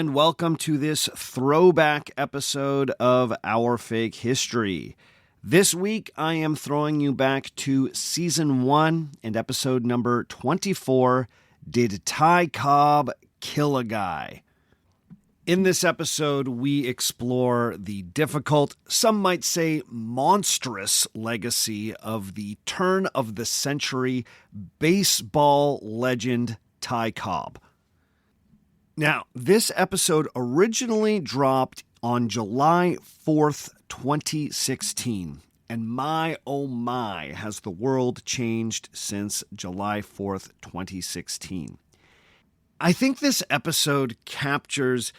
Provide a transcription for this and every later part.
and welcome to this throwback episode of Our Fake History. This week, I am throwing you back to Season 1 and episode number 24, Did Ty Cobb Kill a Guy? In this episode, we explore the difficult, some might say monstrous legacy of the turn-of-the-century baseball legend Ty Cobb. Now, this episode originally dropped on July 4th, 2016, and my oh my has the world changed since July 4th, 2016. I think this episode captures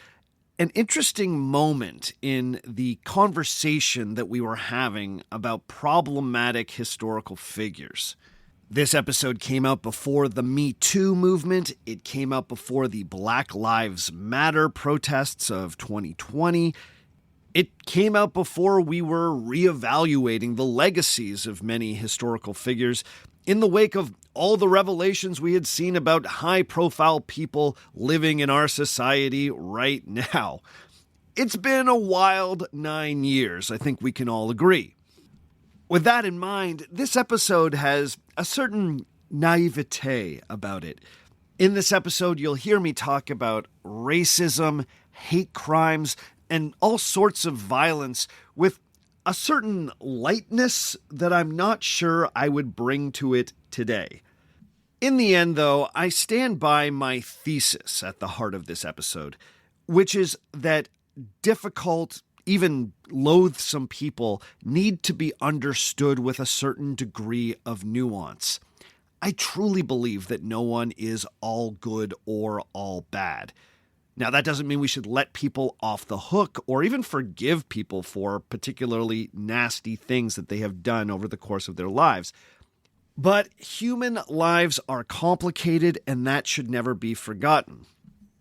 an interesting moment in the conversation that we were having about problematic historical figures. This episode came out before the Me Too movement. It came out before the Black Lives Matter protests of 2020. It came out before we were reevaluating the legacies of many historical figures in the wake of all the revelations we had seen about high-profile people living in our society right now. It's been a wild 9 years, I think we can all agree. With that in mind, this episode has a certain naivete about it. In this episode, you'll hear me talk about racism, hate crimes, and all sorts of violence with a certain lightness that I'm not sure I would bring to it today. In the end, though, I stand by my thesis at the heart of this episode, which is that difficult, even loathsome people need to be understood with a certain degree of nuance. I truly believe that no one is all good or all bad. Now, that doesn't mean we should let people off the hook or even forgive people for particularly nasty things that they have done over the course of their lives. But human lives are complicated, and that should never be forgotten.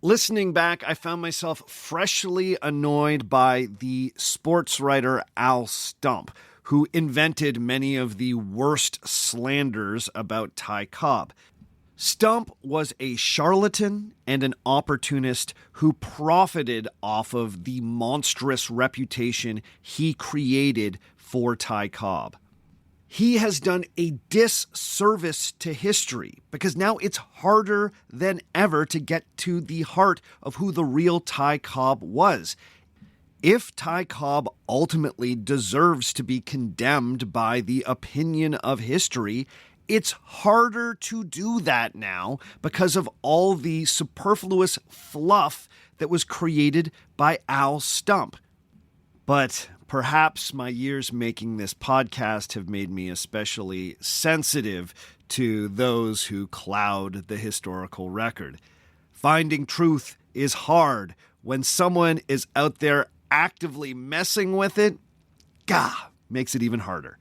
Listening back, I found myself freshly annoyed by the sports writer Al Stump, who invented many of the worst slanders about Ty Cobb. Stump was a charlatan and an opportunist who profited off of the monstrous reputation he created for Ty Cobb. He has done a disservice to history because now it's harder than ever to get to the heart of who the real Ty Cobb was. If Ty Cobb ultimately deserves to be condemned by the opinion of history, it's harder to do that now because of all the superfluous fluff that was created by Al Stump. But perhaps my years making this podcast have made me especially sensitive to those who cloud the historical record. Finding truth is hard when someone is out there actively messing with it. Makes it even harder.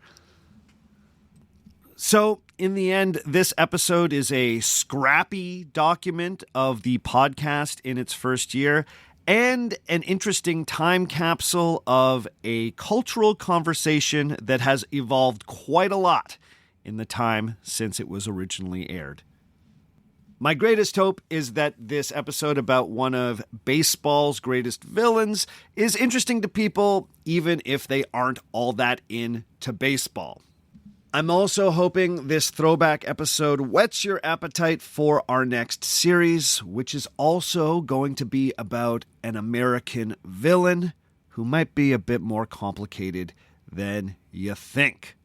So, in the end, this episode is a scrappy document of the podcast in its first year and an interesting time capsule of a cultural conversation that has evolved quite a lot in the time since it was originally aired. My greatest hope is that this episode about one of baseball's greatest villains is interesting to people, even if they aren't all that into baseball. I'm also hoping this throwback episode whets your appetite for our next series, which is also going to be about an American villain who might be a bit more complicated than you think.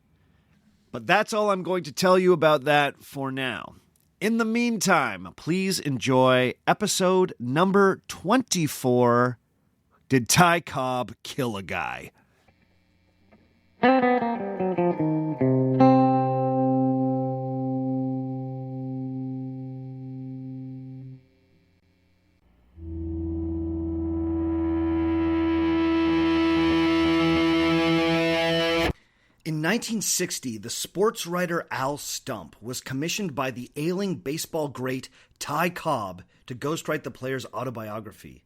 But that's all I'm going to tell you about that for now. In the meantime, please enjoy episode number 24, Did Ty Cobb Kill a Guy? In 1960, the sports writer Al Stump was commissioned by the ailing baseball great Ty Cobb to ghostwrite the player's autobiography.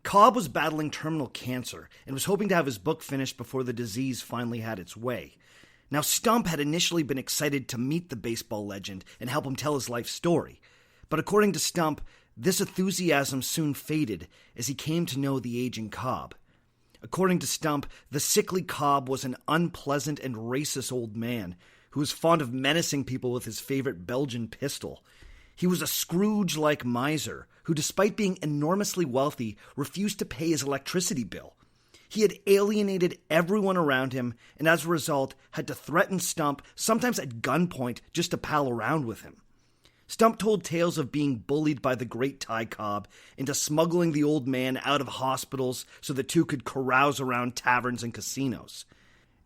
Cobb was battling terminal cancer and was hoping to have his book finished before the disease finally had its way. Now, Stump had initially been excited to meet the baseball legend and help him tell his life story. But according to Stump, This enthusiasm soon faded as he came to know the aging Cobb. According to Stump, the sickly Cobb was an unpleasant and racist old man who was fond of menacing people with his favorite Belgian pistol. He was a Scrooge-like miser who, despite being enormously wealthy, refused to pay his electricity bill. He had alienated everyone around him and as a result had to threaten Stump, sometimes at gunpoint, just to pal around with him. Stump told tales of being bullied by the great Ty Cobb into smuggling the old man out of hospitals so the two could carouse around taverns and casinos.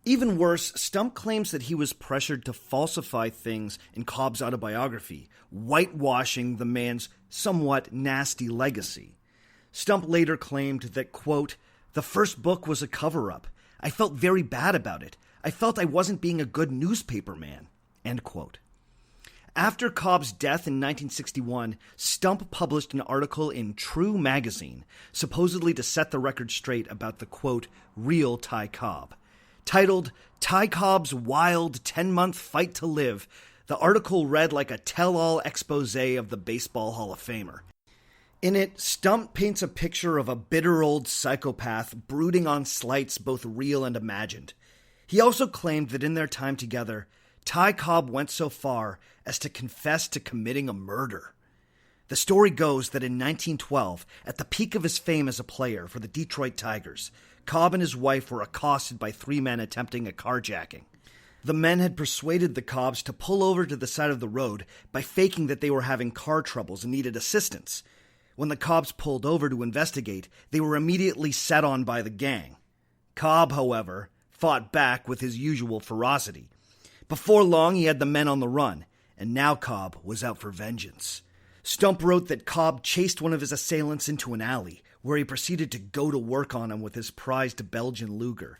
Even worse, Stump claims that he was pressured to falsify things in Cobb's autobiography, whitewashing the man's somewhat nasty legacy. Stump later claimed that, quote, "The first book was a cover-up. I felt very bad about it. I felt I wasn't being a good newspaper man," end quote. After Cobb's death in 1961, Stump published an article in True magazine, supposedly to set the record straight about the, quote, real Ty Cobb. Titled, "Ty Cobb's Wild 10-Month Fight to Live," the article read like a tell-all expose of the Baseball Hall of Famer. In it, Stump paints a picture of a bitter old psychopath brooding on slights both real and imagined. He also claimed that in their time together, Ty Cobb went so far as to confess to committing a murder. The story goes that in 1912, at the peak of his fame as a player for the Detroit Tigers, Cobb and his wife were accosted by 3 men attempting a carjacking. The men had persuaded the Cobbs to pull over to the side of the road by faking that they were having car troubles and needed assistance. When the Cobbs pulled over to investigate, they were immediately set on by the gang. Cobb, however, fought back with his usual ferocity. Before long, he had the men on the run, and now Cobb was out for vengeance. Stump wrote that Cobb chased one of his assailants into an alley, where he proceeded to go to work on him with his prized Belgian Luger.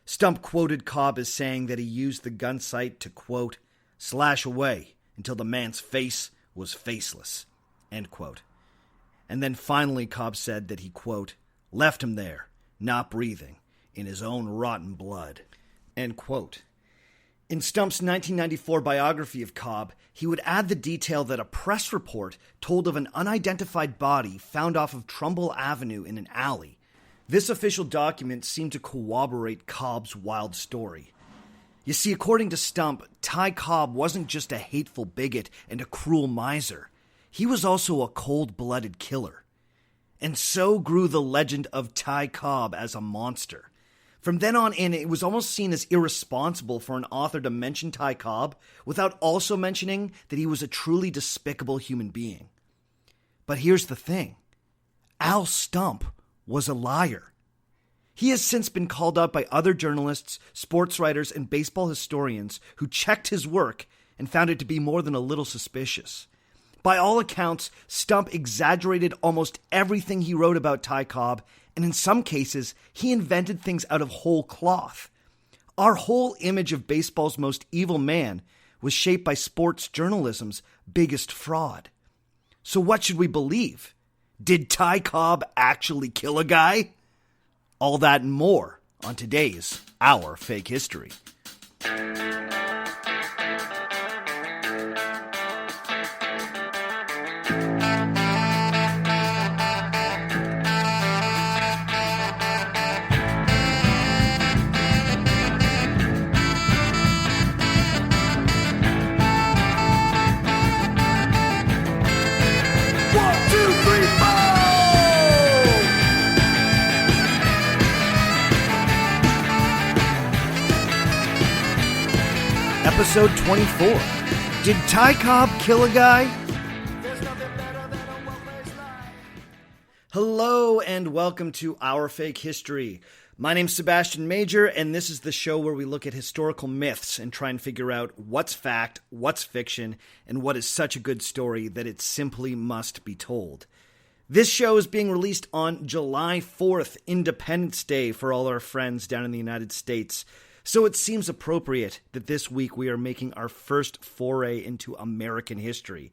Stump quoted Cobb as saying that he used the gun sight to, quote, "slash away until the man's face was faceless," end quote. And then finally Cobb said that he, quote, "left him there, not breathing, in his own rotten blood," end quote. In Stump's 1994 biography of Cobb, he would add the detail that a press report told of an unidentified body found off of Trumbull Avenue in an alley. This official document seemed to corroborate Cobb's wild story. You see, according to Stump, Ty Cobb wasn't just a hateful bigot and a cruel miser. He was also a cold-blooded killer. And so grew the legend of Ty Cobb as a monster. From then on in, it was almost seen as irresponsible for an author to mention Ty Cobb without also mentioning that he was a truly despicable human being. But here's the thing. Al Stump was a liar. He has since been called out by other journalists, sports writers, and baseball historians who checked his work and found it to be more than a little suspicious. By all accounts, Stump exaggerated almost everything he wrote about Ty Cobb, and in some cases, he invented things out of whole cloth. Our whole image of baseball's most evil man was shaped by sports journalism's biggest fraud. So what should we believe? Did Ty Cobb actually kill a guy? All that and more on today's Our Fake History. Episode 24. Did Ty Cobb kill a guy? Hello and welcome to Our Fake History. My name's Sebastian Major, and this is the show where we look at historical myths and try and figure out what's fact, what's fiction, and what is such a good story that it simply must be told. This show is being released on July 4th, Independence Day for all our friends down in the United States. So it seems appropriate that this week we are making our first foray into American history.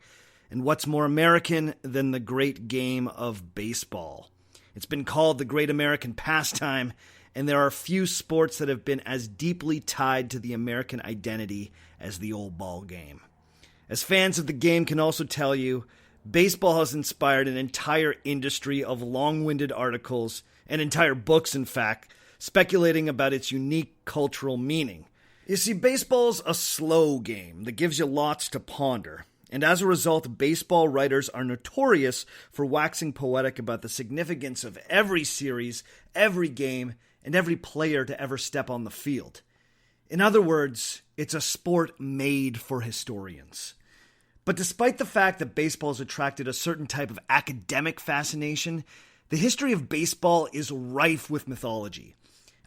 And what's more American than the great game of baseball? It's been called the great American pastime, and there are few sports that have been as deeply tied to the American identity as the old ball game. As fans of the game can also tell you, Baseball has inspired an entire industry of long-winded articles, and entire books, in fact, speculating about its unique cultural meaning. You see, baseball's a slow game that gives you lots to ponder, and as a result, baseball writers are notorious for waxing poetic about the significance of every series, every game, and every player to ever step on the field. In other words, it's a sport made for historians. But despite the fact that baseball has attracted a certain type of academic fascination, the history of baseball is rife with mythology.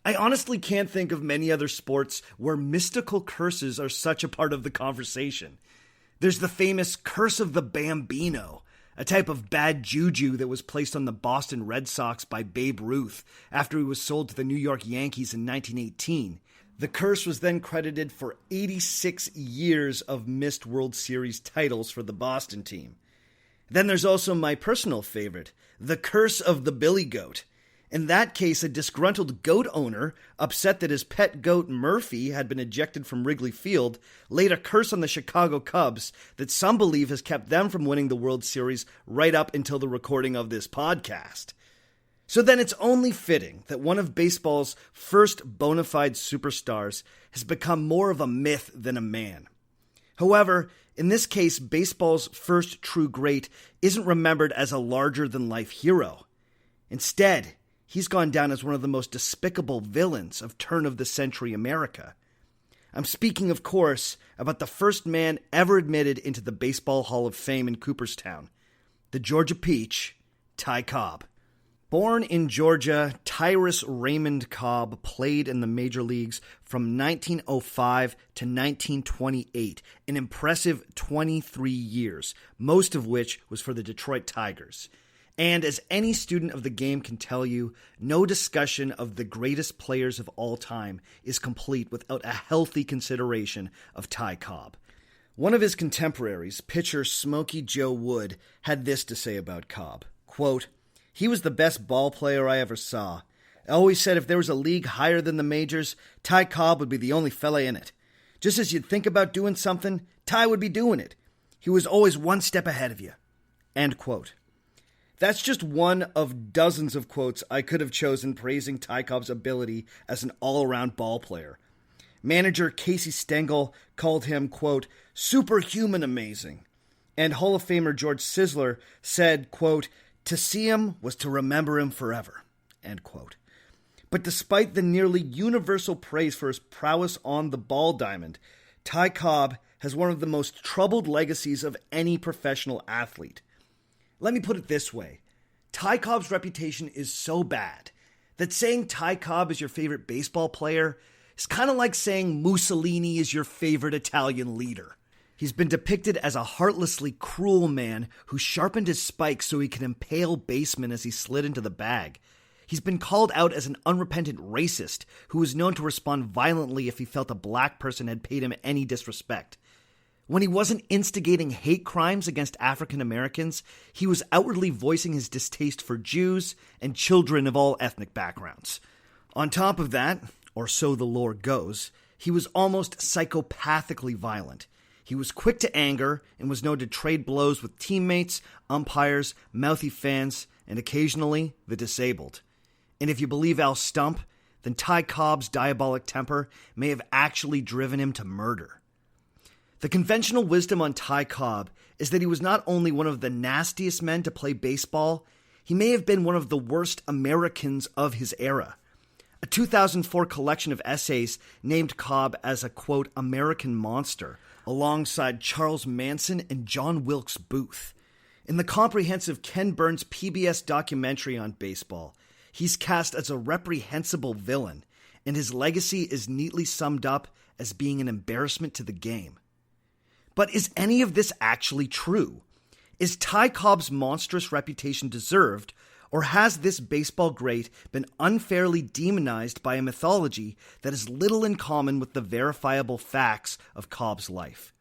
I honestly can't think of many other sports where mystical curses are such a part of the conversation. There's the famous Curse of the Bambino, a type of bad juju that was placed on the Boston Red Sox by Babe Ruth after he was sold to the New York Yankees in 1918. The curse was then credited for 86 years of missed World Series titles for the Boston team. Then there's also my personal favorite, the Curse of the Billy Goat. In that case, a disgruntled goat owner, upset that his pet goat Murphy had been ejected from Wrigley Field, laid a curse on the Chicago Cubs that some believe has kept them from winning the World Series right up until the recording of this podcast. So then it's only fitting that one of baseball's first bona fide superstars has become more of a myth than a man. However, in this case, baseball's first true great isn't remembered as a larger-than-life hero. Instead, he's gone down as one of the most despicable villains of turn-of-the-century America. I'm speaking, of course, about the first man ever admitted into the Baseball Hall of Fame in Cooperstown, the Georgia Peach, Ty Cobb. Born in Georgia, Tyrus Raymond Cobb played in the major leagues from 1905 to 1928, an impressive 23 years, most of which was for the Detroit Tigers. And as any student of the game can tell you, no discussion of the greatest players of all time is complete without a healthy consideration of Ty Cobb. One of his contemporaries, pitcher Smokey Joe Wood, had this to say about Cobb, quote, "He was the best ball player I ever saw. I always said if there was a league higher than the majors, Ty Cobb would be the only fella in it. Just as you'd think about doing something, Ty would be doing it. He was always one step ahead of you." End quote. That's just one of dozens of quotes I could have chosen praising Ty Cobb's ability as an all-around ball player. Manager Casey Stengel called him, quote, "superhuman amazing." And Hall of Famer George Sisler said, quote, "To see him was to remember him forever," end quote. But despite the nearly universal praise for his prowess on the ball diamond, Ty Cobb has one of the most troubled legacies of any professional athlete. Let me put it this way. Ty Cobb's reputation is so bad that saying Ty Cobb is your favorite baseball player is kind of like saying Mussolini is your favorite Italian leader. He's been depicted as a heartlessly cruel man who sharpened his spikes so he could impale basemen as he slid into the bag. He's been called out as an unrepentant racist who was known to respond violently if he felt a black person had paid him any disrespect. When he wasn't instigating hate crimes against African Americans, he was outwardly voicing his distaste for Jews and children of all ethnic backgrounds. On top of that, or so the lore goes, he was almost psychopathically violent. He was quick to anger and was known to trade blows with teammates, umpires, mouthy fans, and occasionally the disabled. And if you believe Al Stump, then Ty Cobb's diabolic temper may have actually driven him to murder. The conventional wisdom on Ty Cobb is that he was not only one of the nastiest men to play baseball, he may have been one of the worst Americans of his era. A 2004 collection of essays named Cobb as a, quote, American monster, alongside Charles Manson and John Wilkes Booth. In the comprehensive Ken Burns PBS documentary on baseball, he's cast as a reprehensible villain, and his legacy is neatly summed up as being an embarrassment to the game. But is any of this actually true? Is Ty Cobb's monstrous reputation deserved, or has this baseball great been unfairly demonized by a mythology that has little in common with the verifiable facts of Cobb's life?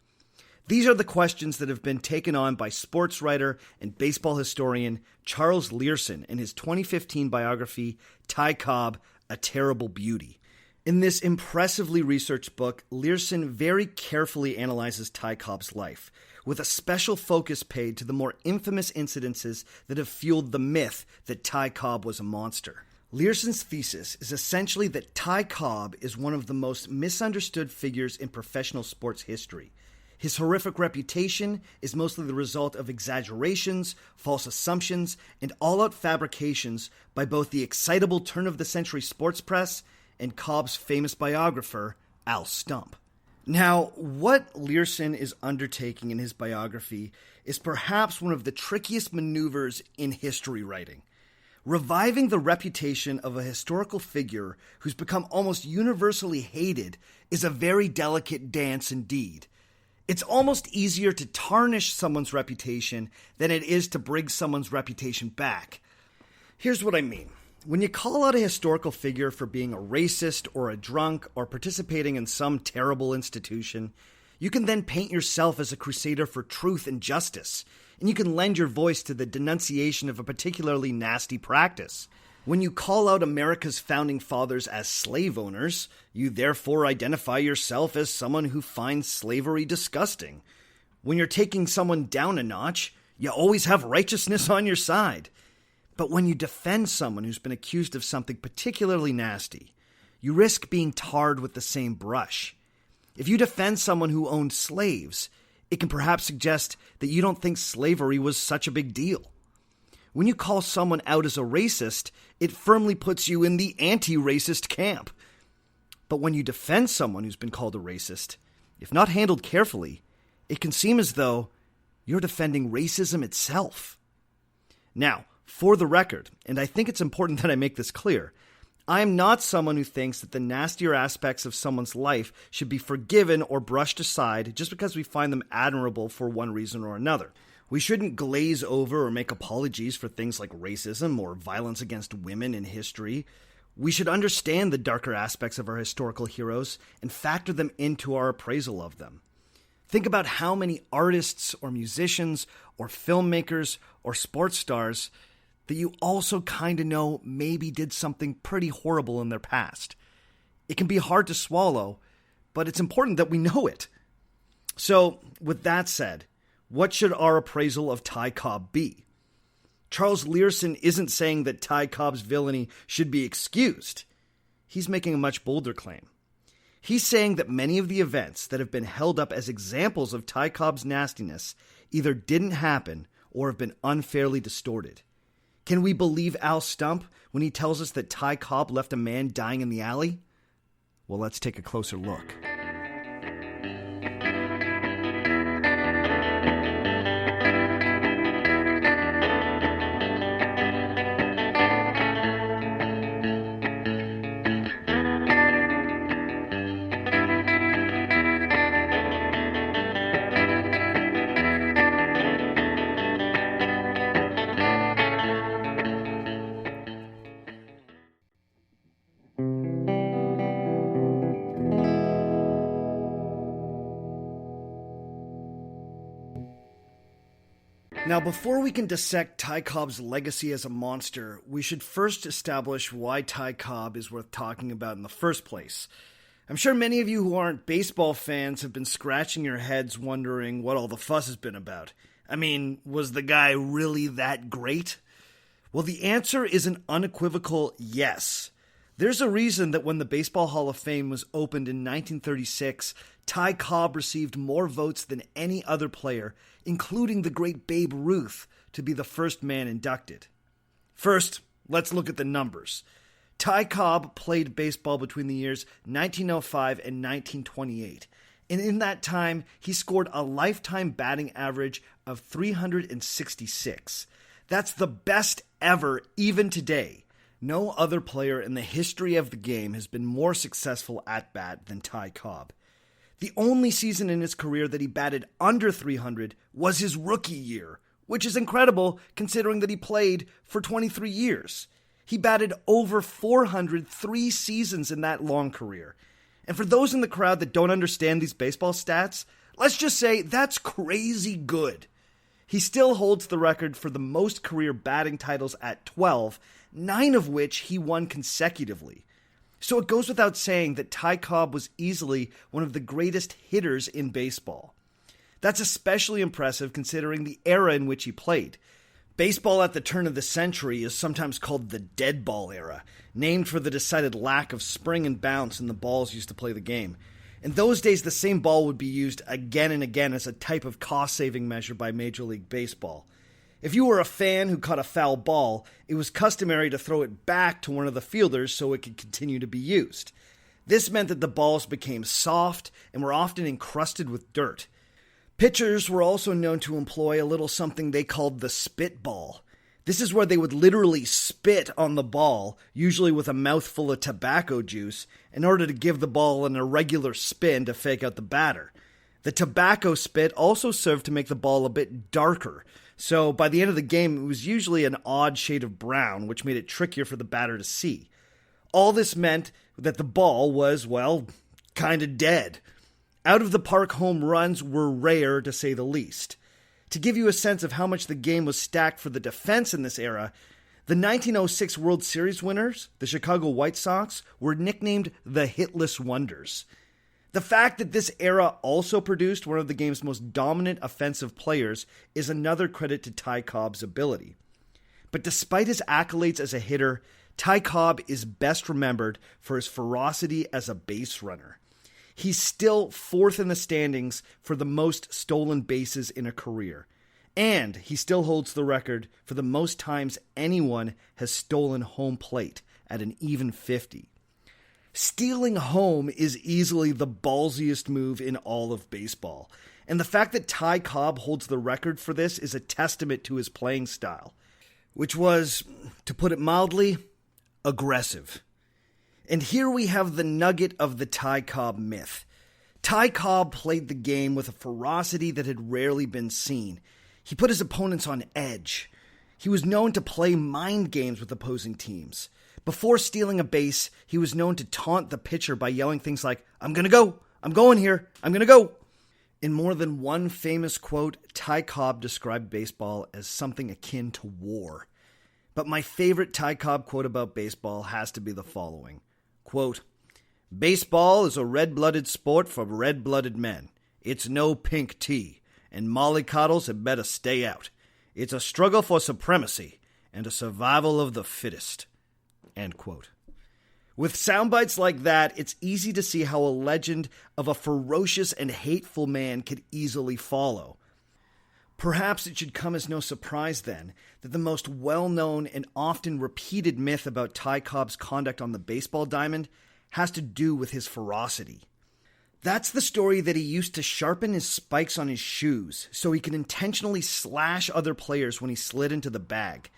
These are the questions that have been taken on by sports writer and baseball historian Charles Learson in his 2015 biography, Ty Cobb, A Terrible Beauty. In this impressively researched book, Learson very carefully analyzes Ty Cobb's life, with a special focus paid to the more infamous incidences that have fueled the myth that Ty Cobb was a monster. Learson's thesis is essentially that Ty Cobb is one of the most misunderstood figures in professional sports history. His horrific reputation is mostly the result of exaggerations, false assumptions, and all-out fabrications by both the excitable turn-of-the-century sports press and Cobb's famous biographer, Al Stump. Now, what Learson is undertaking in his biography is perhaps one of the trickiest maneuvers in history writing. Reviving the reputation of a historical figure who's become almost universally hated is a very delicate dance indeed. It's almost easier to tarnish someone's reputation than it is to bring someone's reputation back. Here's what I mean. When you call out a historical figure for being a racist or a drunk or participating in some terrible institution, you can then paint yourself as a crusader for truth and justice, and you can lend your voice to the denunciation of a particularly nasty practice. When you call out America's founding fathers as slave owners, you therefore identify yourself as someone who finds slavery disgusting. When you're taking someone down a notch, you always have righteousness on your side. But when you defend someone who's been accused of something particularly nasty, you risk being tarred with the same brush. If you defend someone who owned slaves, it can perhaps suggest that you don't think slavery was such a big deal. When you call someone out as a racist, it firmly puts you in the anti-racist camp. But when you defend someone who's been called a racist, if not handled carefully, it can seem as though you're defending racism itself. Now, for the record, and I think it's important that I make this clear, I am not someone who thinks that the nastier aspects of someone's life should be forgiven or brushed aside just because we find them admirable for one reason or another. We shouldn't glaze over or make apologies for things like racism or violence against women in history. We should understand the darker aspects of our historical heroes and factor them into our appraisal of them. Think about how many artists or musicians or filmmakers or sports stars that you also kind of know maybe did something pretty horrible in their past. It can be hard to swallow, but it's important that we know it. So, with that said, what should our appraisal of Ty Cobb be? Charles Learson isn't saying that Ty Cobb's villainy should be excused. He's making a much bolder claim. He's saying that many of the events that have been held up as examples of Ty Cobb's nastiness either didn't happen or have been unfairly distorted. Can we believe Al Stump when he tells us that Ty Cobb left a man dying in the alley? Well, let's take a closer look. Now, before we can dissect Ty Cobb's legacy as a monster, we should first establish why Ty Cobb is worth talking about in the first place. I'm sure many of you who aren't baseball fans have been scratching your heads wondering what all the fuss has been about. I mean, was the guy really that great? Well, the answer is an unequivocal yes. There's a reason that when the Baseball Hall of Fame was opened in 1936, Ty Cobb received more votes than any other player, including the great Babe Ruth, to be the first man inducted. First, let's look at the numbers. Ty Cobb played baseball between the years 1905 and 1928, and in that time, he scored a lifetime batting average of 366. That's the best ever, even today. No other player in the history of the game has been more successful at bat than Ty Cobb. The only season in his career that he batted under 300 was his rookie year, which is incredible considering that he played for 23 years. He batted over 400 3 seasons in that long career. And for those in the crowd that don't understand these baseball stats, let's just say that's crazy good. He still holds the record for the most career batting titles at 12, 9 of which he won consecutively. So it goes without saying that Ty Cobb was easily one of the greatest hitters in baseball. That's especially impressive considering the era in which he played. Baseball at the turn of the century is sometimes called the dead ball era, named for the decided lack of spring and bounce in the balls used to play the game. In those days, the same ball would be used again and again as a type of cost-saving measure by Major League Baseball. If you were a fan who caught a foul ball, it was customary to throw it back to one of the fielders so it could continue to be used. This meant that the balls became soft and were often encrusted with dirt. Pitchers were also known to employ a little something they called the spitball. This is where they would literally spit on the ball, usually with a mouthful of tobacco juice, in order to give the ball an irregular spin to fake out the batter. The tobacco spit also served to make the ball a bit darker, so by the end of the game it was usually an odd shade of brown, which made it trickier for the batter to see. All this meant that the ball was, well, kinda dead. Out-of-the-park home runs were rare, to say the least. To give you a sense of how much the game was stacked for the defense in this era, the 1906 World Series winners, the Chicago White Sox, were nicknamed the Hitless Wonders. The fact that this era also produced one of the game's most dominant offensive players is another credit to Ty Cobb's ability. But despite his accolades as a hitter, Ty Cobb is best remembered for his ferocity as a base runner. He's still fourth in the standings for the most stolen bases in a career. And he still holds the record for the most times anyone has stolen home plate at an even 50. Stealing home is easily the ballsiest move in all of baseball. And the fact that Ty Cobb holds the record for this is a testament to his playing style, which was, to put it mildly, aggressive. And here we have the nugget of the Ty Cobb myth. Ty Cobb played the game with a ferocity that had rarely been seen. He put his opponents on edge. He was known to play mind games with opposing teams. Before stealing a base, he was known to taunt the pitcher by yelling things like, "I'm gonna go! I'm going here! I'm gonna go!" In more than one famous quote, Ty Cobb described baseball as something akin to war. But my favorite Ty Cobb quote about baseball has to be the following. Quote, "Baseball is a red-blooded sport for red-blooded men. It's no pink tea, and mollycoddles had better stay out. It's a struggle for supremacy and a survival of the fittest." End quote. With sound bites like that, it's easy to see how a legend of a ferocious and hateful man could easily follow. Perhaps it should come as no surprise, then, that the most well-known and often repeated myth about Ty Cobb's conduct on the baseball diamond has to do with his ferocity. That's the story that he used to sharpen his spikes on his shoes so he could intentionally slash other players when he slid into the bag.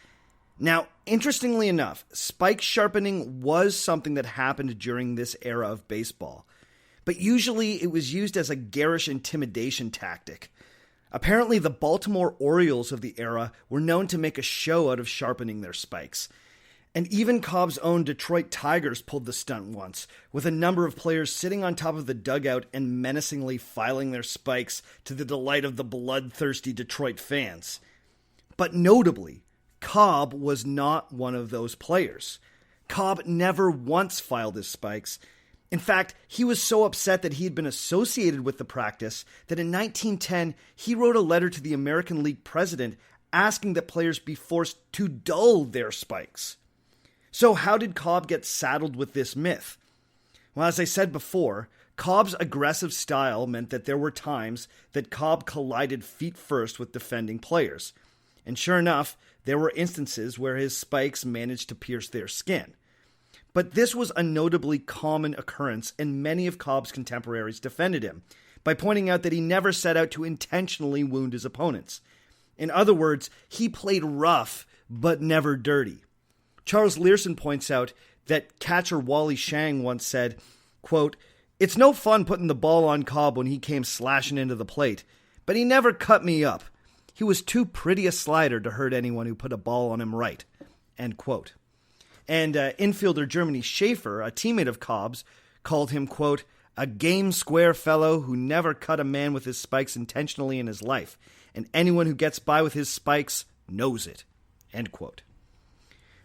Now, interestingly enough, spike sharpening was something that happened during this era of baseball, but usually it was used as a garish intimidation tactic. Apparently, the Baltimore Orioles of the era were known to make a show out of sharpening their spikes. And even Cobb's own Detroit Tigers pulled the stunt once, with a number of players sitting on top of the dugout and menacingly filing their spikes to the delight of the bloodthirsty Detroit fans. But notably, Cobb was not one of those players. Cobb never once filed his spikes. In fact, he was so upset that he had been associated with the practice that in 1910, he wrote a letter to the American League president asking that players be forced to dull their spikes. So how did Cobb get saddled with this myth? Well, as I said before, Cobb's aggressive style meant that there were times that Cobb collided feet first with defending players. And sure enough, there were instances where his spikes managed to pierce their skin. But this was a notably common occurrence, and many of Cobb's contemporaries defended him by pointing out that he never set out to intentionally wound his opponents. In other words, he played rough, but never dirty. Charles Learson points out that catcher Wally Shang once said, quote, "It's no fun putting the ball on Cobb when he came slashing into the plate, but he never cut me up. He was too pretty a slider to hurt anyone who put a ball on him right." End quote. And infielder Germany Schaefer, a teammate of Cobb's, called him, quote, "a game square fellow who never cut a man with his spikes intentionally in his life, and anyone who gets by with his spikes knows it." End quote.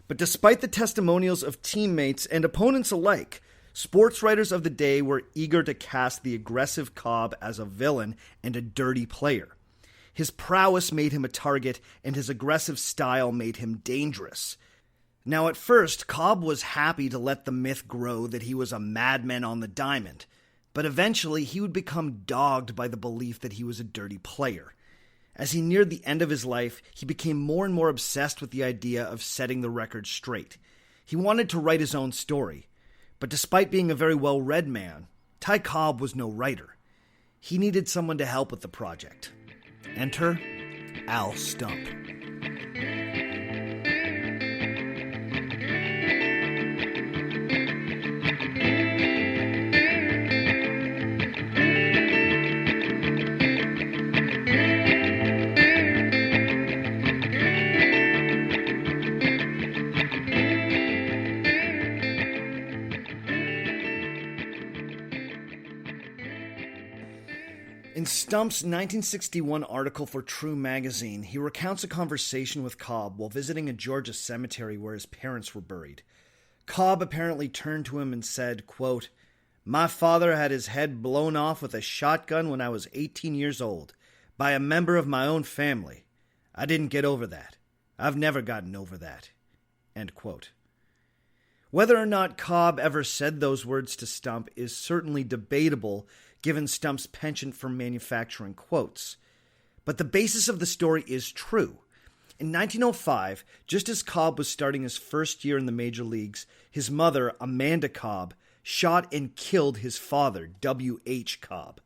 But despite the testimonials of teammates and opponents alike, Sports writers of the day were eager to cast the aggressive Cobb as a villain and a dirty player. His prowess made him a target, and his aggressive style made him dangerous. Now, at first, Cobb was happy to let the myth grow that he was a madman on the diamond, but eventually he would become dogged by the belief that he was a dirty player. As he neared the end of his life, he became more and more obsessed with the idea of setting the record straight. He wanted to write his own story, but despite being a very well-read man, Ty Cobb was no writer. He needed someone to help with the project. Enter Al Stump. In Stump's 1961 article for True magazine, he recounts a conversation with Cobb while visiting a Georgia cemetery where his parents were buried. Cobb apparently turned to him and said, quote, "My father had his head blown off with a shotgun when I was 18 years old, by a member of my own family. I didn't get over that. I've never gotten over that." End quote. Whether or not Cobb ever said those words to Stump is certainly debatable, given Stump's penchant for manufacturing quotes. But the basis of the story is true. In 1905, just as Cobb was starting his first year in the major leagues, his mother, Amanda Cobb, shot and killed his father, W.H. Cobb.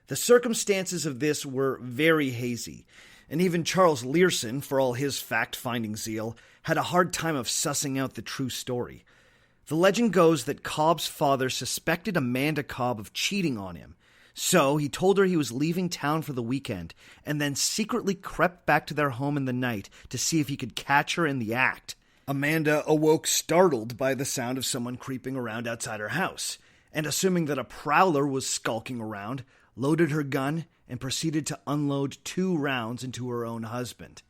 The circumstances of this were very hazy, and even Charles Learson, for all his fact-finding zeal, had a hard time of sussing out the true story. The legend goes that Cobb's father suspected Amanda Cobb of cheating on him, so he told her he was leaving town for the weekend, and then secretly crept back to their home in the night to see if he could catch her in the act. Amanda awoke startled by the sound of someone creeping around outside her house, and assuming that a prowler was skulking around, loaded her gun and proceeded to unload 2 rounds into her own husband.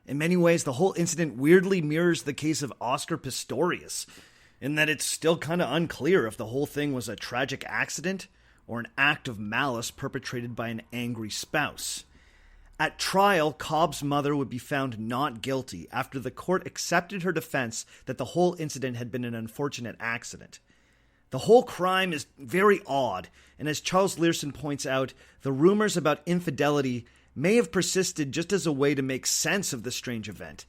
In many ways, the whole incident weirdly mirrors the case of Oscar Pistorius, in that it's still kind of unclear if the whole thing was a tragic accident or an act of malice perpetrated by an angry spouse. At trial, Cobb's mother would be found not guilty after the court accepted her defense that the whole incident had been an unfortunate accident. The whole crime is very odd, and as Charles Learson points out, the rumors about infidelity may have persisted just as a way to make sense of the strange event.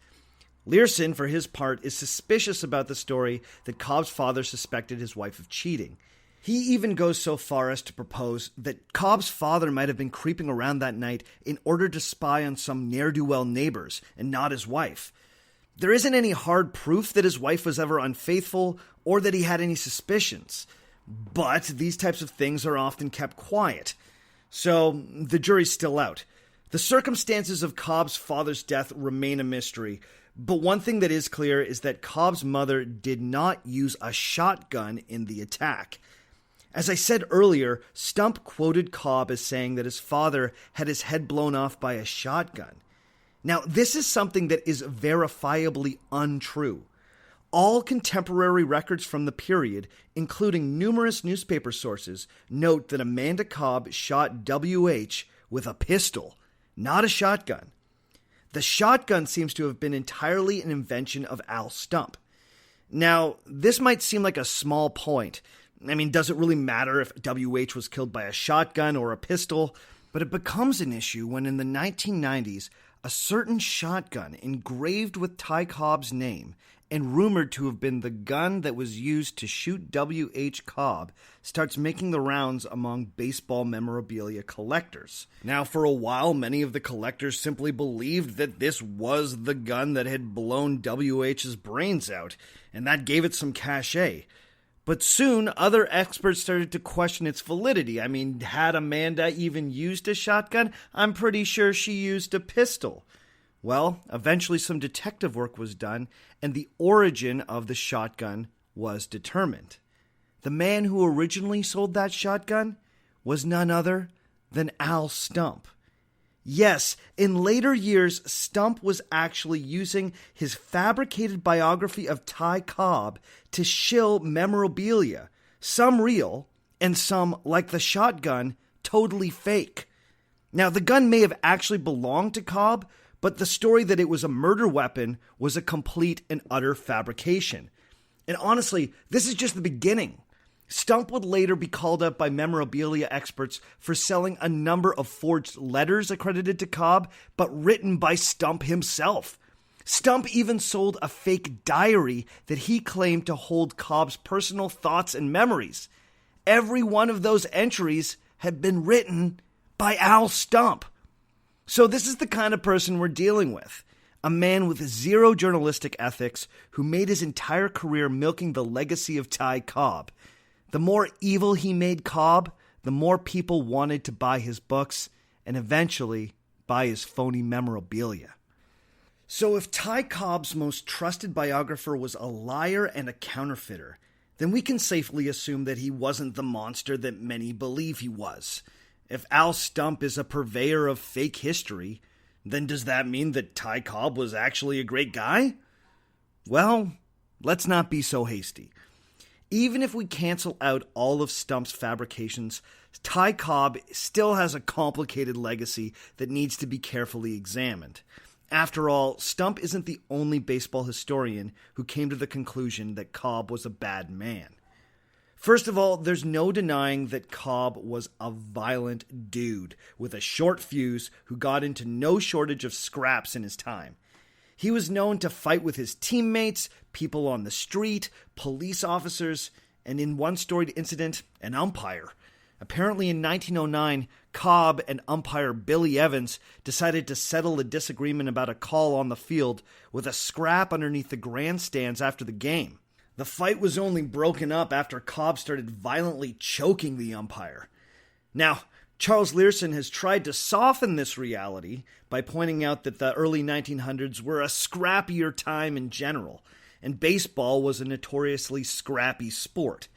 Learson, for his part, is suspicious about the story that Cobb's father suspected his wife of cheating. He even goes so far as to propose that Cobb's father might have been creeping around that night in order to spy on some ne'er-do-well neighbors and not his wife. There isn't any hard proof that his wife was ever unfaithful or that he had any suspicions, but these types of things are often kept quiet. So the jury's still out. The circumstances of Cobb's father's death remain a mystery, but one thing that is clear is that Cobb's mother did not use a shotgun in the attack. As I said earlier, Stump quoted Cobb as saying that his father had his head blown off by a shotgun. Now, this is something that is verifiably untrue. All contemporary records from the period, including numerous newspaper sources, note that Amanda Cobb shot W.H. with a pistol, not a shotgun. The shotgun seems to have been entirely an invention of Al Stump. Now, this might seem like a small point. I mean, does it really matter if W.H. was killed by a shotgun or a pistol? But it becomes an issue when in the 1990s, a certain shotgun engraved with Ty Cobb's name and rumored to have been the gun that was used to shoot W.H. Cobb starts making the rounds among baseball memorabilia collectors. Now, for a while, many of the collectors simply believed that this was the gun that had blown W.H.'s brains out, and that gave it some cachet. But soon, other experts started to question its validity. I mean, had Amanda even used a shotgun? I'm pretty sure she used a pistol. Well, eventually some detective work was done, and the origin of the shotgun was determined. The man who originally sold that shotgun was none other than Al Stump. Yes, in later years, Stump was actually using his fabricated biography of Ty Cobb to shill memorabilia, some real, and some, like the shotgun, totally fake. Now, the gun may have actually belonged to Cobb, but the story that it was a murder weapon was a complete and utter fabrication. And honestly, this is just the beginning. Stump would later be called up by memorabilia experts for selling a number of forged letters accredited to Cobb, but written by Stump himself. Stump even sold a fake diary that he claimed to hold Cobb's personal thoughts and memories. Every one of those entries had been written by Al Stump. So this is the kind of person we're dealing with. A man with zero journalistic ethics who made his entire career milking the legacy of Ty Cobb. The more evil he made Cobb, the more people wanted to buy his books and eventually buy his phony memorabilia. So if Ty Cobb's most trusted biographer was a liar and a counterfeiter, then we can safely assume that he wasn't the monster that many believe he was. If Al Stump is a purveyor of fake history, then does that mean that Ty Cobb was actually a great guy? Well, let's not be so hasty. Even if we cancel out all of Stump's fabrications, Ty Cobb still has a complicated legacy that needs to be carefully examined. After all, Stump isn't the only baseball historian who came to the conclusion that Cobb was a bad man. First of all, there's no denying that Cobb was a violent dude with a short fuse who got into no shortage of scraps in his time. He was known to fight with his teammates, people on the street, police officers, and in one storied incident, an umpire. Apparently in 1909, Cobb and umpire Billy Evans decided to settle a disagreement about a call on the field with a scrap underneath the grandstands after the game. The fight was only broken up after Cobb started violently choking the umpire. Now, Charles Learson has tried to soften this reality by pointing out that the early 1900s were a scrappier time in general, and baseball was a notoriously scrappy sport.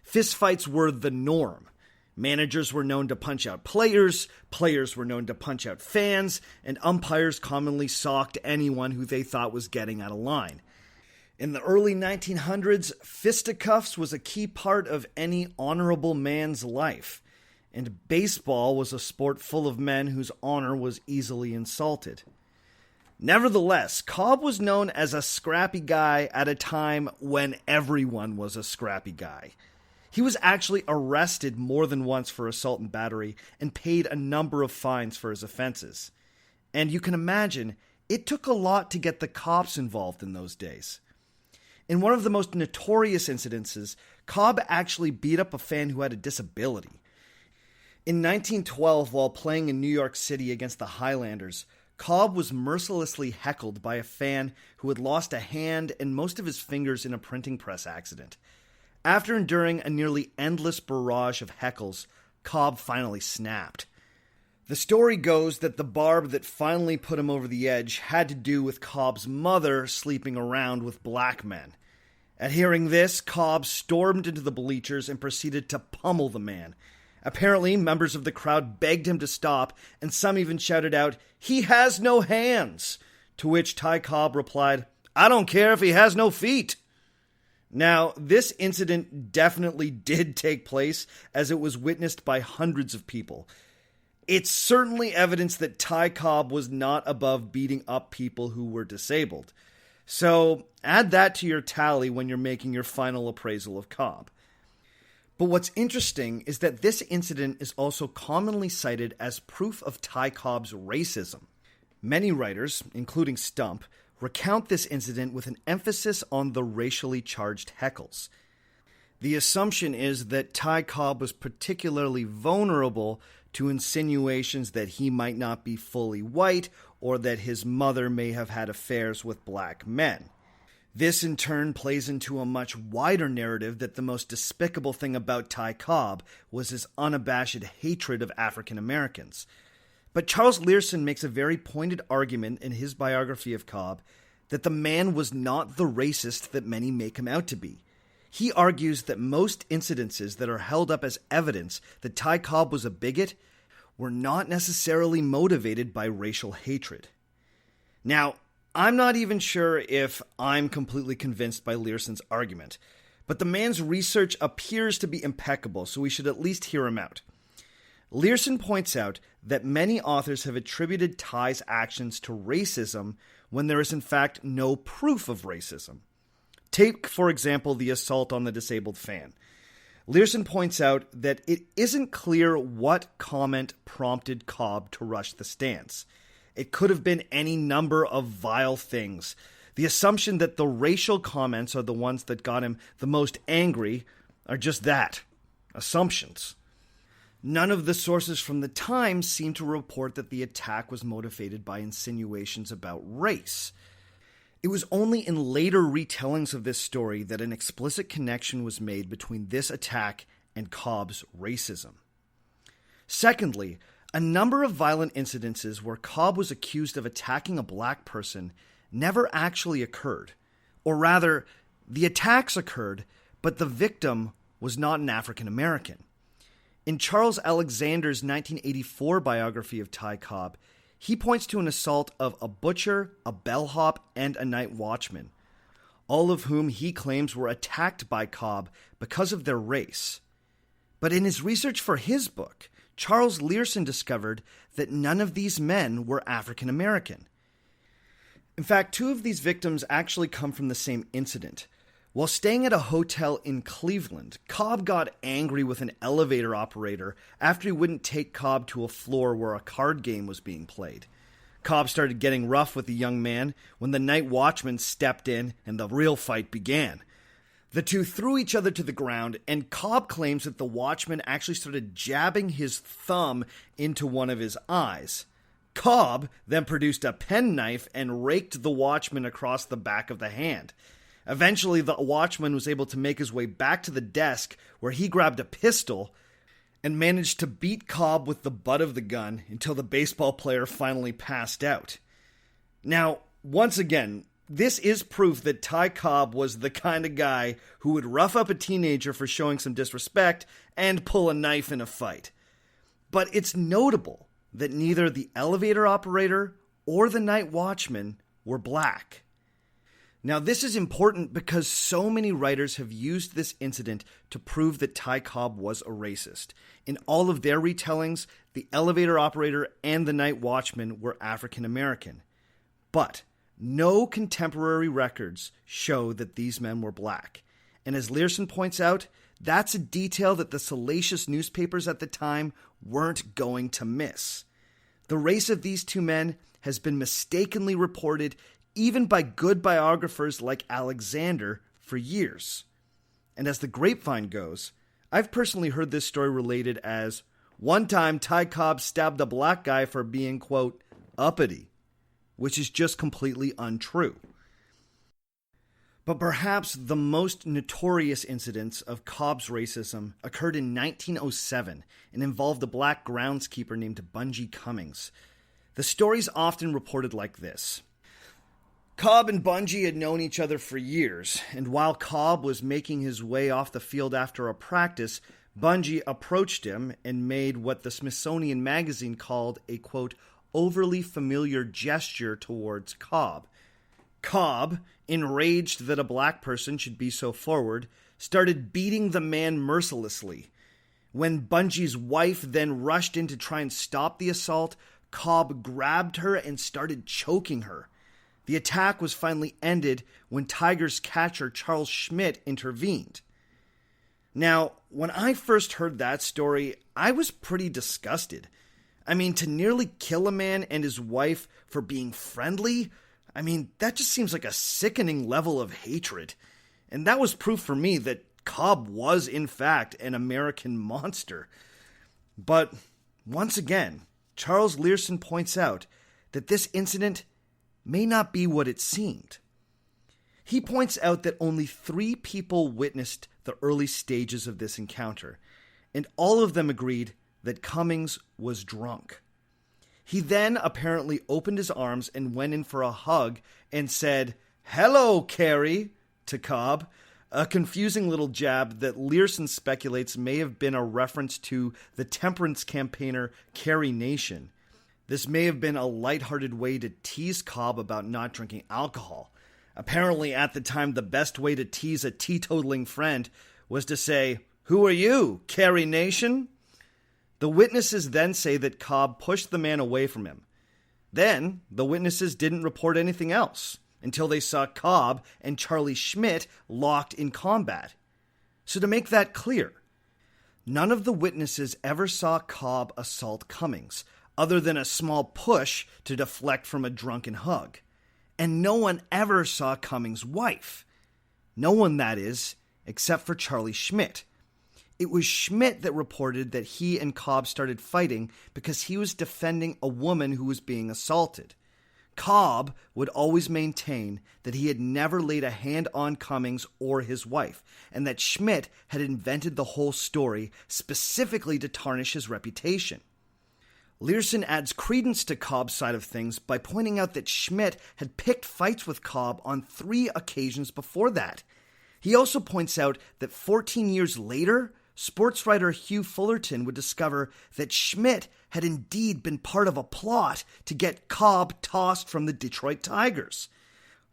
Fistfights were the norm. Managers were known to punch out players, players were known to punch out fans, and umpires commonly socked anyone who they thought was getting out of line. In the early 1900s, fisticuffs was a key part of any honorable man's life. And baseball was a sport full of men whose honor was easily insulted. Nevertheless, Cobb was known as a scrappy guy at a time when everyone was a scrappy guy. He was actually arrested more than once for assault and battery and paid a number of fines for his offenses. And you can imagine, it took a lot to get the cops involved in those days. In one of the most notorious incidences, Cobb actually beat up a fan who had a disability. In 1912, while playing in New York City against the Highlanders, Cobb was mercilessly heckled by a fan who had lost a hand and most of his fingers in a printing press accident. After enduring a nearly endless barrage of heckles, Cobb finally snapped. The story goes that the barb that finally put him over the edge had to do with Cobb's mother sleeping around with black men. At hearing this, Cobb stormed into the bleachers and proceeded to pummel the man. Apparently, members of the crowd begged him to stop, and some even shouted out, "He has no hands!" To which Ty Cobb replied, "I don't care if he has no feet." Now, this incident definitely did take place, as it was witnessed by hundreds of people. It's certainly evidence that Ty Cobb was not above beating up people who were disabled. So, add that to your tally when you're making your final appraisal of Cobb. But what's interesting is that this incident is also commonly cited as proof of Ty Cobb's racism. Many writers, including Stump, recount this incident with an emphasis on the racially charged heckles. The assumption is that Ty Cobb was particularly vulnerable to insinuations that he might not be fully white or that his mother may have had affairs with black men. This in turn plays into a much wider narrative that the most despicable thing about Ty Cobb was his unabashed hatred of African Americans. But Charles Learson makes a very pointed argument in his biography of Cobb that the man was not the racist that many make him out to be. He argues that most incidences that are held up as evidence that Ty Cobb was a bigot were not necessarily motivated by racial hatred. Now, I'm not even sure if I'm completely convinced by Learson's argument, But the man's research appears to be impeccable, so we should at least hear him out. Learson points out that many authors have attributed Ty's actions to racism when there is in fact no proof of racism. Take, for example, the assault on the disabled fan. Learson points out that it isn't clear what comment prompted Cobb to rush the stance. It could have been any number of vile things. The assumption that the racial comments are the ones that got him the most angry are just that, assumptions. None of the sources from the time seem to report that the attack was motivated by insinuations about race. It was only in later retellings of this story that an explicit connection was made between this attack and Cobb's racism. Secondly, a number of violent incidences where Cobb was accused of attacking a black person never actually occurred. Or rather, the attacks occurred, but the victim was not an African American. In Charles Alexander's 1984 biography of Ty Cobb, he points to an assault of a butcher, a bellhop, and a night watchman, all of whom he claims were attacked by Cobb because of their race. But in his research for his book, Charles Learson discovered that none of these men were African American. In fact, two of these victims actually come from the same incident. While staying at a hotel in Cleveland, Cobb got angry with an elevator operator after he wouldn't take Cobb to a floor where a card game was being played. Cobb started getting rough with the young man when the night watchman stepped in and the real fight began. The two threw each other to the ground, and Cobb claims that the watchman actually started jabbing his thumb into one of his eyes. Cobb then produced a penknife and raked the watchman across the back of the hand. Eventually, the watchman was able to make his way back to the desk where he grabbed a pistol and managed to beat Cobb with the butt of the gun until the baseball player finally passed out. Now, once again, this is proof that Ty Cobb was the kind of guy who would rough up a teenager for showing some disrespect and pull a knife in a fight. But it's notable that neither the elevator operator or the night watchman were black. Now, this is important because so many writers have used this incident to prove that Ty Cobb was a racist. In all of their retellings, the elevator operator and the night watchman were African American. But no contemporary records show that these men were black. And as Learson points out, that's a detail that the salacious newspapers at the time weren't going to miss. The race of these two men has been mistakenly reported even by good biographers like Alexander, for years. And as the grapevine goes, I've personally heard this story related as, one time Ty Cobb stabbed a black guy for being, quote, uppity, which is just completely untrue. But perhaps the most notorious incidents of Cobb's racism occurred in 1907 and involved a black groundskeeper named Bungie Cummings. The story's often reported like this. Cobb and Bungie had known each other for years, and while Cobb was making his way off the field after a practice, Bungie approached him and made what the Smithsonian Magazine called a, quote, overly familiar gesture towards Cobb. Cobb, enraged that a black person should be so forward, started beating the man mercilessly. When Bungie's wife then rushed in to try and stop the assault, Cobb grabbed her and started choking her. The attack was finally ended when Tigers catcher Charles Schmidt intervened. Now, when I first heard that story, I was pretty disgusted. I mean, to nearly kill a man and his wife for being friendly, that just seems like a sickening level of hatred. And that was proof for me that Cobb was, in fact, an American monster. But, once again, Charles Learson points out that this incident may not be what it seemed. He points out that only 3 people witnessed the early stages of this encounter, and all of them agreed that Cummings was drunk. He then apparently opened his arms and went in for a hug and said, "Hello, Carrie," to Cobb, a confusing little jab that Learson speculates may have been a reference to the temperance campaigner Carrie Nation. This may have been a lighthearted way to tease Cobb about not drinking alcohol. Apparently, at the time, the best way to tease a teetotaling friend was to say, "Who are you, Carrie Nation?" The witnesses then say that Cobb pushed the man away from him. Then, the witnesses didn't report anything else until they saw Cobb and Charlie Schmidt locked in combat. So to make that clear, none of the witnesses ever saw Cobb assault Cummings, other than a small push to deflect from a drunken hug. And no one ever saw Cummings' wife. No one, that is, except for Charlie Schmidt. It was Schmidt that reported that he and Cobb started fighting because he was defending a woman who was being assaulted. Cobb would always maintain that he had never laid a hand on Cummings or his wife, and that Schmidt had invented the whole story specifically to tarnish his reputation. Learson adds credence to Cobb's side of things by pointing out that Schmidt had picked fights with Cobb on 3 occasions before that. He also points out that 14 years later, sports writer Hugh Fullerton would discover that Schmidt had indeed been part of a plot to get Cobb tossed from the Detroit Tigers.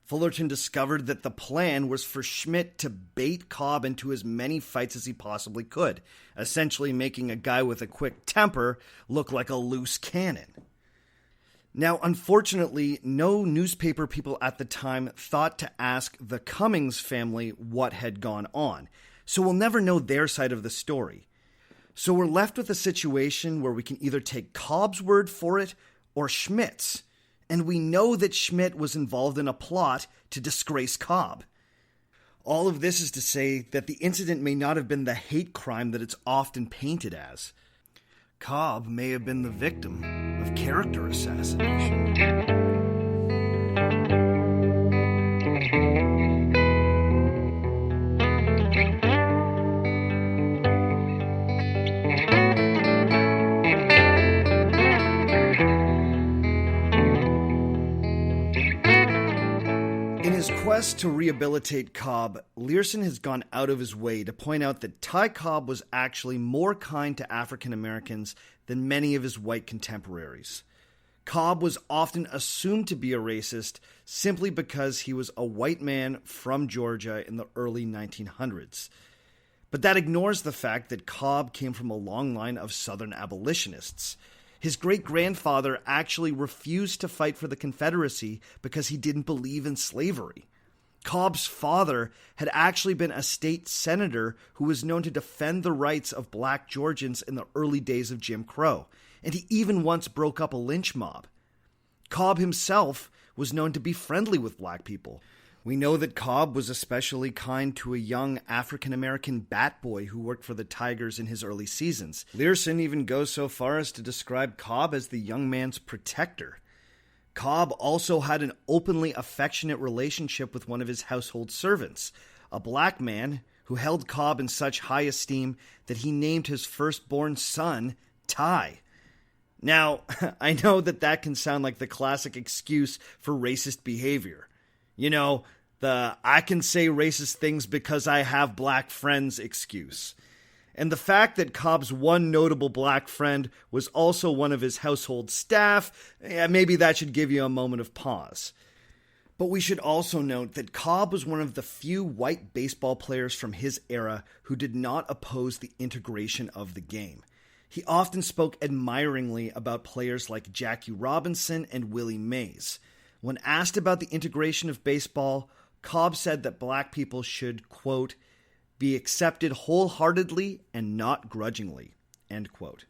Fullerton discovered that the plan was for Schmidt to bait Cobb into as many fights as he possibly could, essentially making a guy with a quick temper look like a loose cannon. Now, unfortunately, no newspaper people at the time thought to ask the Cummings family what had gone on, so we'll never know their side of the story. So we're left with a situation where we can either take Cobb's word for it or Schmidt's. And we know that Schmidt was involved in a plot to disgrace Cobb. All of this is to say that the incident may not have been the hate crime that it's often painted as. Cobb may have been the victim of character assassination. Quest to rehabilitate Cobb, Learson has gone out of his way to point out that Ty Cobb was actually more kind to African Americans than many of his white contemporaries. Cobb was often assumed to be a racist simply because he was a white man from Georgia in the early 1900s. But that ignores the fact that Cobb came from a long line of Southern abolitionists. His great-grandfather actually refused to fight for the Confederacy because he didn't believe in slavery. Cobb's father had actually been a state senator who was known to defend the rights of black Georgians in the early days of Jim Crow, and he even once broke up a lynch mob. Cobb himself was known to be friendly with black people. We know that Cobb was especially kind to a young African-American bat boy who worked for the Tigers in his early seasons. Learson even goes so far as to describe Cobb as the young man's protector. Cobb also had an openly affectionate relationship with one of his household servants, a black man who held Cobb in such high esteem that he named his firstborn son Ty. Now, I know that can sound like the classic excuse for racist behavior. You know, the I can say racist things because I have black friends excuse. And the fact that Cobb's one notable black friend was also one of his household staff, maybe that should give you a moment of pause. But we should also note that Cobb was one of the few white baseball players from his era who did not oppose the integration of the game. He often spoke admiringly about players like Jackie Robinson and Willie Mays. When asked about the integration of baseball, Cobb said that black people should, quote, be accepted wholeheartedly and not grudgingly, end quote.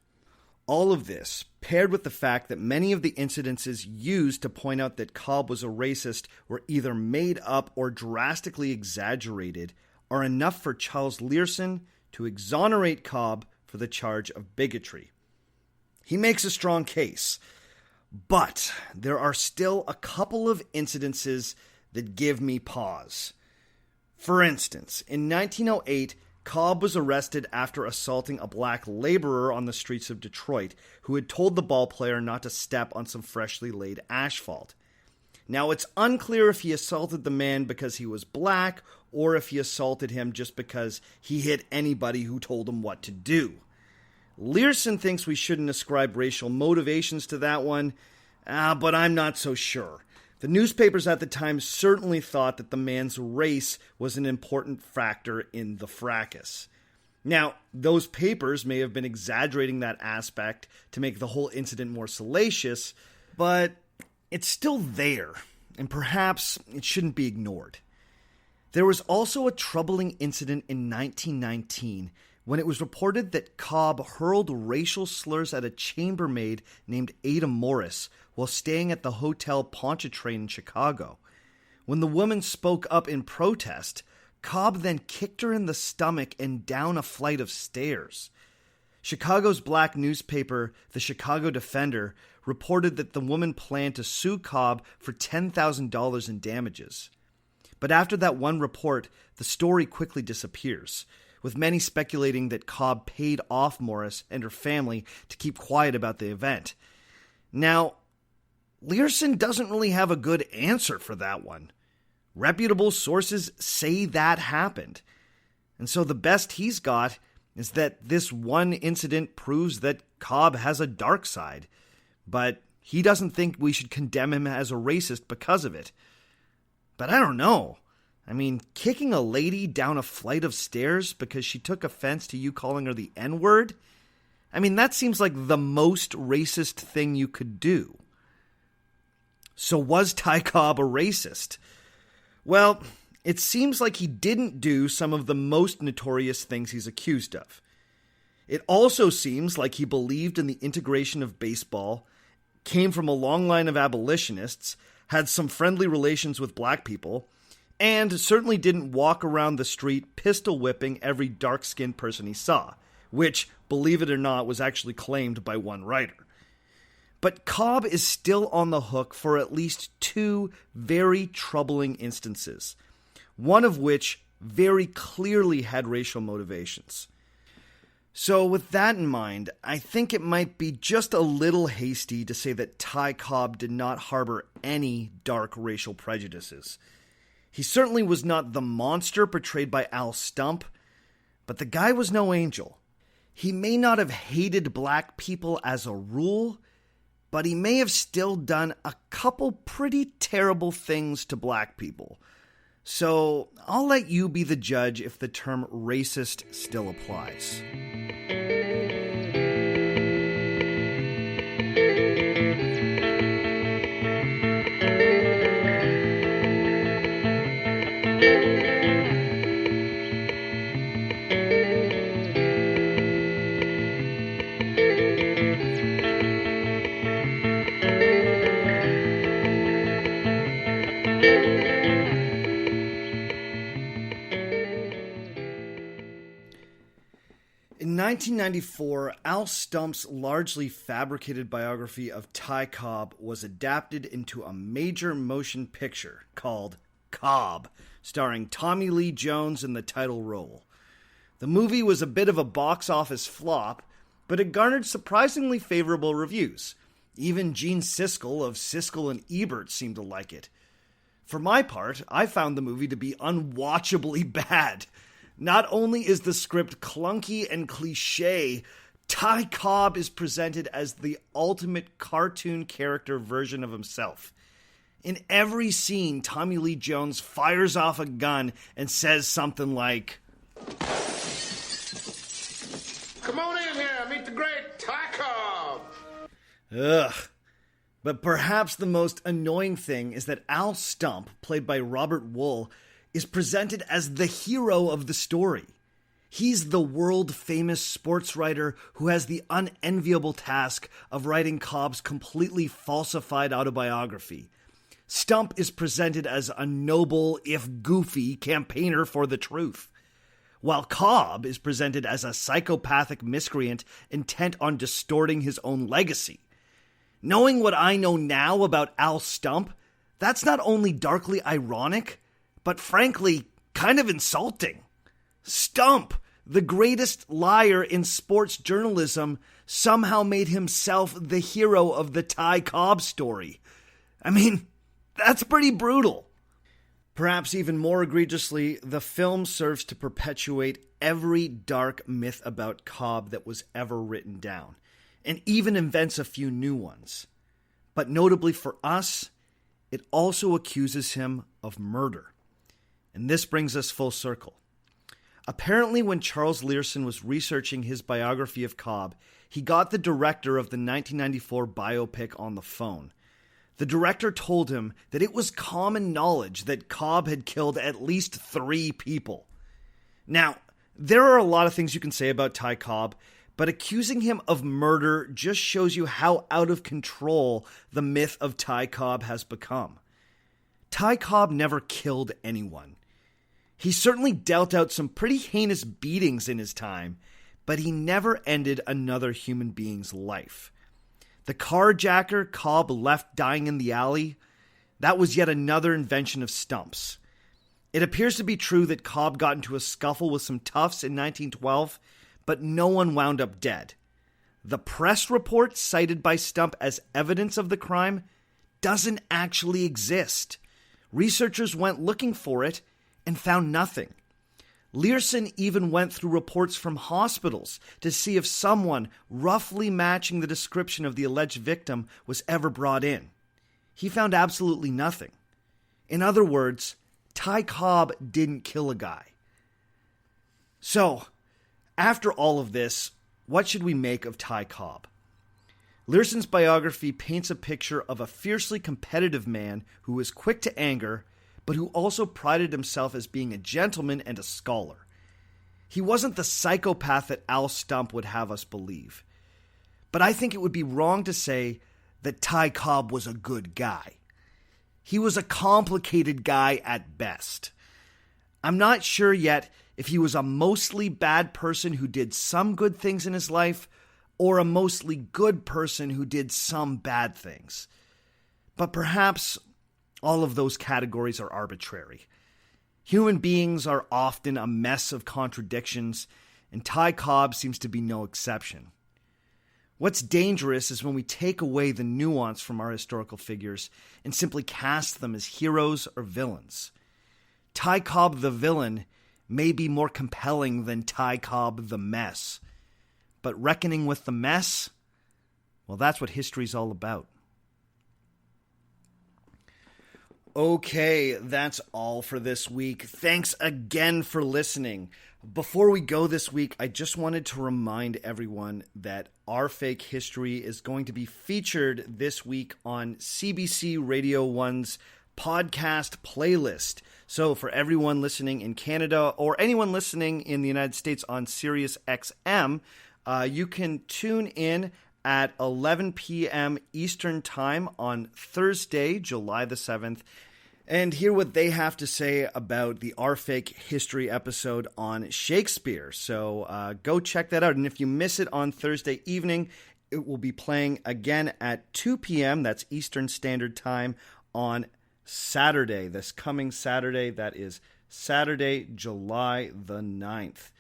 All of this, paired with the fact that many of the incidences used to point out that Cobb was a racist were either made up or drastically exaggerated, are enough for Charles Learson to exonerate Cobb for the charge of bigotry. He makes a strong case. But there are still a couple of incidences that give me pause. For instance, in 1908, Cobb was arrested after assaulting a black laborer on the streets of Detroit who had told the ballplayer not to step on some freshly laid asphalt. Now, it's unclear if he assaulted the man because he was black or if he assaulted him just because he hit anybody who told him what to do. Learson thinks we shouldn't ascribe racial motivations to that one, but I'm not so sure. The newspapers at the time certainly thought that the man's race was an important factor in the fracas. Now, those papers may have been exaggerating that aspect to make the whole incident more salacious, but it's still there, and perhaps it shouldn't be ignored. There was also a troubling incident in 1919 when it was reported that Cobb hurled racial slurs at a chambermaid named Ada Morris while staying at the Hotel Pontchartrain in Chicago. When the woman spoke up in protest, Cobb then kicked her in the stomach and down a flight of stairs. Chicago's black newspaper, the Chicago Defender, reported that the woman planned to sue Cobb for $10,000 in damages. But after that one report, the story quickly disappears, with many speculating that Cobb paid off Morris and her family to keep quiet about the event. Now, Learson doesn't really have a good answer for that one. Reputable sources say that happened. And so the best he's got is that this one incident proves that Cobb has a dark side, but he doesn't think we should condemn him as a racist because of it. But I don't know. I mean, kicking a lady down a flight of stairs because she took offense to you calling her the N-word? I mean, that seems like the most racist thing you could do. So was Ty Cobb a racist? Well, it seems like he didn't do some of the most notorious things he's accused of. It also seems like he believed in the integration of baseball, came from a long line of abolitionists, had some friendly relations with black people, and certainly didn't walk around the street pistol whipping every dark-skinned person he saw, which, believe it or not, was actually claimed by one writer. But Cobb is still on the hook for at least two very troubling instances, one of which very clearly had racial motivations. So with that in mind, I think it might be just a little hasty to say that Ty Cobb did not harbor any dark racial prejudices. He certainly was not the monster portrayed by Al Stump, but the guy was no angel. He may not have hated black people as a rule, but he may have still done a couple pretty terrible things to black people. So I'll let you be the judge if the term racist still applies. In 1994, Al Stump's largely fabricated biography of Ty Cobb was adapted into a major motion picture called Cobb, starring Tommy Lee Jones in the title role. The movie was a bit of a box office flop, but it garnered surprisingly favorable reviews. Even Gene Siskel of Siskel and Ebert seemed to like it. For my part, I found the movie to be unwatchably bad. Not only is the script clunky and cliché, Ty Cobb is presented as the ultimate cartoon character version of himself. In every scene, Tommy Lee Jones fires off a gun and says something like, "Come on in here, meet the great Ty Cobb." Ugh. But perhaps the most annoying thing is that Al Stump, played by Robert Wool, is presented as the hero of the story. He's the world-famous sports writer who has the unenviable task of writing Cobb's completely falsified autobiography. Stump is presented as a noble, if goofy, campaigner for the truth, while Cobb is presented as a psychopathic miscreant intent on distorting his own legacy. Knowing what I know now about Al Stump, that's not only darkly ironic, but frankly, kind of insulting. Stump, the greatest liar in sports journalism, somehow made himself the hero of the Ty Cobb story. I mean, that's pretty brutal. Perhaps even more egregiously, the film serves to perpetuate every dark myth about Cobb that was ever written down, and even invents a few new ones. But notably for us, it also accuses him of murder. And this brings us full circle. Apparently, when Charles Learson was researching his biography of Cobb, he got the director of the 1994 biopic on the phone. The director told him that it was common knowledge that Cobb had killed at least 3 people. Now, there are a lot of things you can say about Ty Cobb, but accusing him of murder just shows you how out of control the myth of Ty Cobb has become. Ty Cobb never killed anyone. He certainly dealt out some pretty heinous beatings in his time, but he never ended another human being's life. The carjacker Cobb left dying in the alley, that was yet another invention of Stump's. It appears to be true that Cobb got into a scuffle with some toughs in 1912, but no one wound up dead. The press report cited by Stump as evidence of the crime doesn't actually exist. Researchers went looking for it and found nothing. Learson even went through reports from hospitals to see if someone roughly matching the description of the alleged victim was ever brought in. He found absolutely nothing. In other words, Ty Cobb didn't kill a guy. So, after all of this, what should we make of Ty Cobb? Learson's biography paints a picture of a fiercely competitive man who was quick to anger, but who also prided himself as being a gentleman and a scholar. He wasn't the psychopath that Al Stump would have us believe. But I think it would be wrong to say that Ty Cobb was a good guy. He was a complicated guy at best. I'm not sure yet if he was a mostly bad person who did some good things in his life, or a mostly good person who did some bad things. But perhaps all of those categories are arbitrary. Human beings are often a mess of contradictions, and Ty Cobb seems to be no exception. What's dangerous is when we take away the nuance from our historical figures and simply cast them as heroes or villains. Ty Cobb the villain may be more compelling than Ty Cobb the mess. But reckoning with the mess, well, that's what history's all about. Okay, that's all for this week. Thanks again for listening. Before we go this week, I just wanted to remind everyone that Our Fake History is going to be featured this week on CBC Radio 1's podcast playlist. So for everyone listening in Canada or anyone listening in the United States on Sirius XM, you can tune in at 11 p.m. Eastern Time on Thursday, July the 7th, and hear what they have to say about the Our Fake History episode on Shakespeare. So go check that out. And if you miss it on Thursday evening, it will be playing again at 2 p.m. That's Eastern Standard Time on Saturday. This coming Saturday, that is Saturday, July the 9th.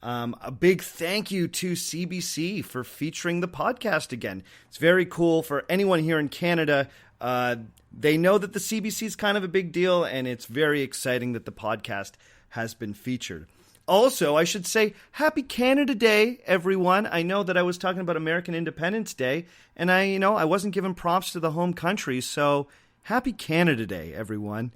A big thank you to CBC for featuring the podcast again. It's very cool for anyone here in Canada. They know that the CBC is kind of a big deal, and it's very exciting that the podcast has been featured. Also, I should say, Happy Canada Day, everyone. I know that I was talking about American Independence Day, and I wasn't giving props to the home country, so Happy Canada Day, everyone.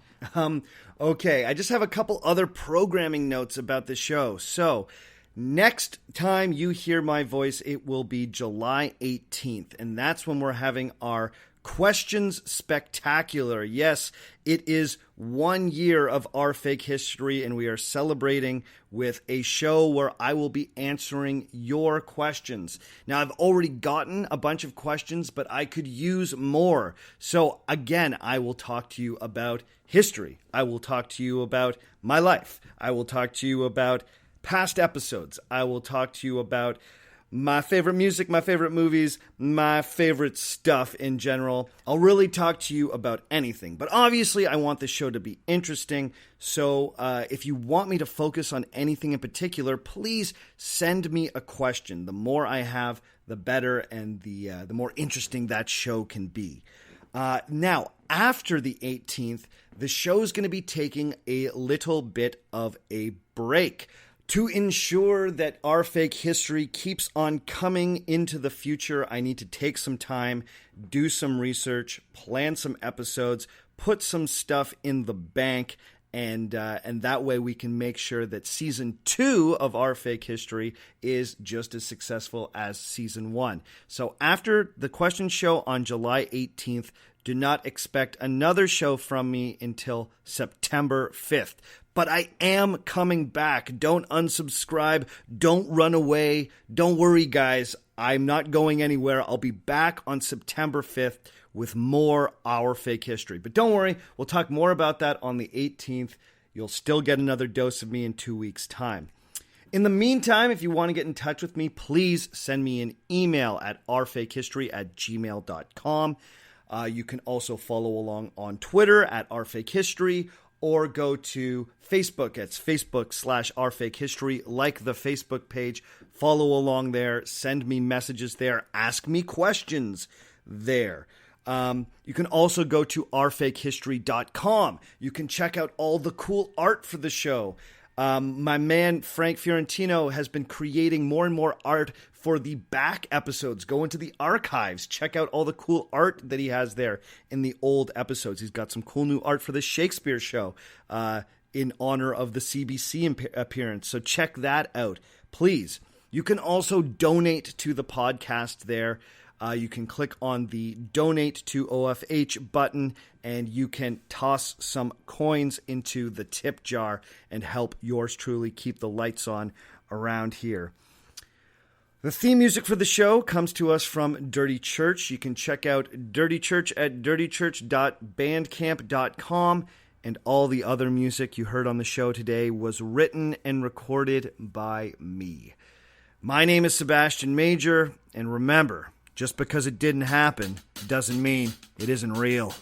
Okay, I just have a couple other programming notes about the show. So, next time you hear my voice, it will be July 18th, and that's when we're having our Questions Spectacular. Yes, it is 1 year of Our Fake History, and we are celebrating with a show where I will be answering your questions. Now, I've already gotten a bunch of questions, but I could use more. So, again, I will talk to you about history. I will talk to you about my life. I will talk to you about past episodes. I will talk to you about my favorite music, my favorite movies, my favorite stuff in general. I'll really talk to you about anything. But obviously, I want the show to be interesting. So if you want me to focus on anything in particular, please send me a question. The more I have, the better, and the more interesting that show can be. Now, after the 18th, the show is going to be taking a little bit of a break. To ensure that our fake history keeps on coming into the future, I need to take some time, do some research, plan some episodes, put some stuff in the bank, and that way we can make sure that season 2 of Our Fake History is just as successful as season 1. So after the question show on July 18th, do not expect another show from me until September 5th. But I am coming back. Don't unsubscribe. Don't run away. Don't worry, guys. I'm not going anywhere. I'll be back on September 5th with more Our Fake History. But don't worry. We'll talk more about that on the 18th. You'll still get another dose of me in 2 weeks' time. In the meantime, if you want to get in touch with me, please send me an email at ourfakehistory@gmail.com. You can also follow along on Twitter at ourfakehistory, or go to Facebook. It's Facebook/ourfakehistory. Like the Facebook page. Follow along there. Send me messages there. Ask me questions there. You can also go to ourfakehistory.com. You can check out all the cool art for the show. My man Frank Fiorentino has been creating more and more art for the back episodes. Go into the archives. Check out all the cool art that he has there in the old episodes. He's got some cool new art for the Shakespeare show in honor of the CBC appearance. So check that out, please. You can also donate to the podcast there. You can click on the Donate to OFH button, and you can toss some coins into the tip jar and help yours truly keep the lights on around here. The theme music for the show comes to us from Dirty Church. You can check out Dirty Church at dirtychurch.bandcamp.com, and all the other music you heard on the show today was written and recorded by me. My name is Sebastian Major, and remember, just because it didn't happen doesn't mean it isn't real.